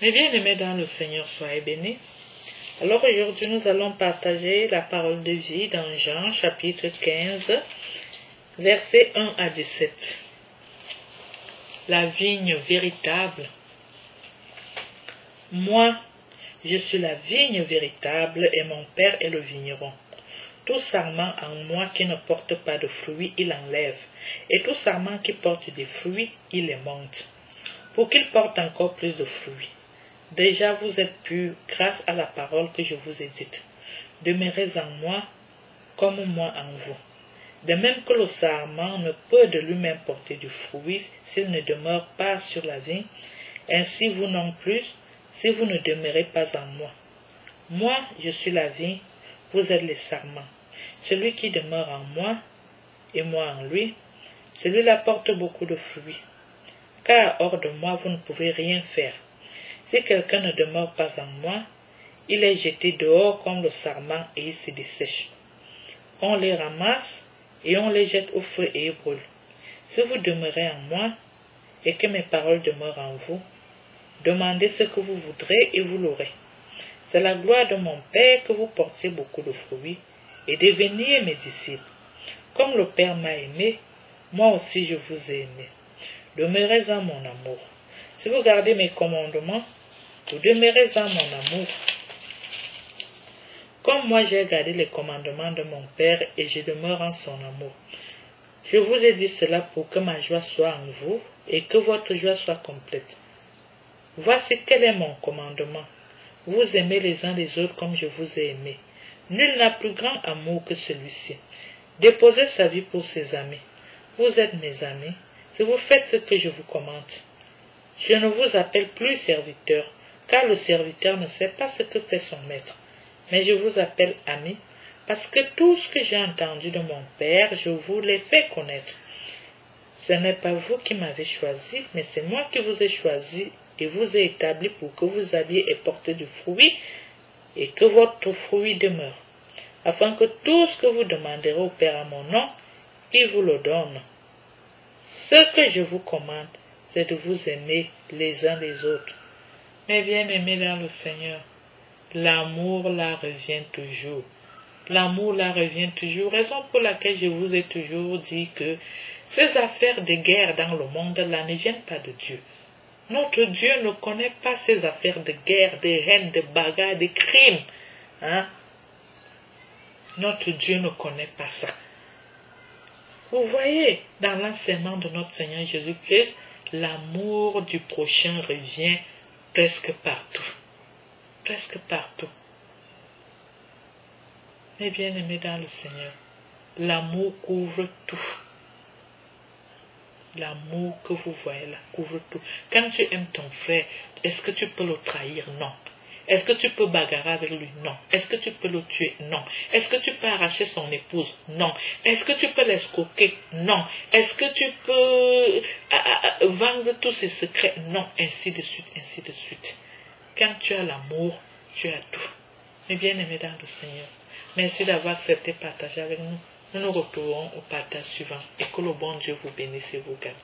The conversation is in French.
Mes bien-aimés dans le Seigneur, soyez bénis. Alors aujourd'hui, nous allons partager la parole de vie dans Jean, chapitre 15, versets 1 à 17. La vigne véritable. Moi, je suis la vigne véritable et mon Père est le vigneron. Tout sarment en moi qui ne porte pas de fruits, il enlève, et tout sarment qui porte des fruits, il les monte, pour qu'il porte encore plus de fruits. Déjà vous êtes purs grâce à la parole que je vous ai dite. Demeurez en moi comme moi en vous. De même que le sarment ne peut de lui-même porter du fruit s'il ne demeure pas sur la vigne, ainsi vous non plus, si vous ne demeurez pas en moi. Moi, je suis la vigne, vous êtes les sarments. Celui qui demeure en moi, et moi en lui, celui-là porte beaucoup de fruits. Car hors de moi, vous ne pouvez rien faire. Si quelqu'un ne demeure pas en moi, il est jeté dehors comme le sarment et il se dessèche. On les ramasse et on les jette au feu et ils brûlent. Si vous demeurez en moi et que mes paroles demeurent en vous, demandez ce que vous voudrez et vous l'aurez. C'est la gloire de mon Père que vous portiez beaucoup de fruits et deveniez mes disciples. Comme le Père m'a aimé, moi aussi je vous ai aimé. Demeurez en mon amour. Si vous gardez mes commandements, vous demeurez en mon amour. Comme moi j'ai gardé les commandements de mon Père et je demeure en son amour. Je vous ai dit cela pour que ma joie soit en vous et que votre joie soit complète. Voici quel est mon commandement. Vous aimez les uns les autres comme je vous ai aimé. Nul n'a plus grand amour que celui-ci. Déposez sa vie pour ses amis. Vous êtes mes amis si vous faites ce que je vous commande. Je ne vous appelle plus serviteur, car le serviteur ne sait pas ce que fait son maître. Mais je vous appelle ami, parce que tout ce que j'ai entendu de mon Père, je vous l'ai fait connaître. Ce n'est pas vous qui m'avez choisi, mais c'est moi qui vous ai choisi et vous ai établi pour que vous alliez et porter du fruit et que votre fruit demeure, afin que tout ce que vous demanderez au Père à mon nom, il vous le donne. Ce que je vous commande, c'est de vous aimer les uns les autres. Mes bien-aimés dans le Seigneur, l'amour là revient toujours. L'amour là revient toujours, raison pour laquelle je vous ai toujours dit que ces affaires de guerre dans le monde là ne viennent pas de Dieu. Notre Dieu ne connaît pas ces affaires de guerre, de haine, de bagarre, de crimes. Notre Dieu ne connaît pas ça. Vous voyez, dans l'enseignement de notre Seigneur Jésus-Christ, l'amour du prochain revient presque partout. Presque partout. Mes bien-aimés dans le Seigneur, l'amour couvre tout. L'amour que vous voyez là couvre tout. Quand tu aimes ton frère, est-ce que tu peux le trahir? Non. Est-ce que tu peux bagarrer avec lui? Non. Est-ce que tu peux le tuer? Non. Est-ce que tu peux arracher son épouse? Non. Est-ce que tu peux l'escroquer? Non. Est-ce que tu peux vendre tous ses secrets? Non. Ainsi de suite, ainsi de suite. Quand tu as l'amour, tu as tout. Mes bien-aimés dans le Seigneur, merci d'avoir accepté de partager avec nous. Nous nous retrouvons au partage suivant et que le bon Dieu vous bénisse et vous garde.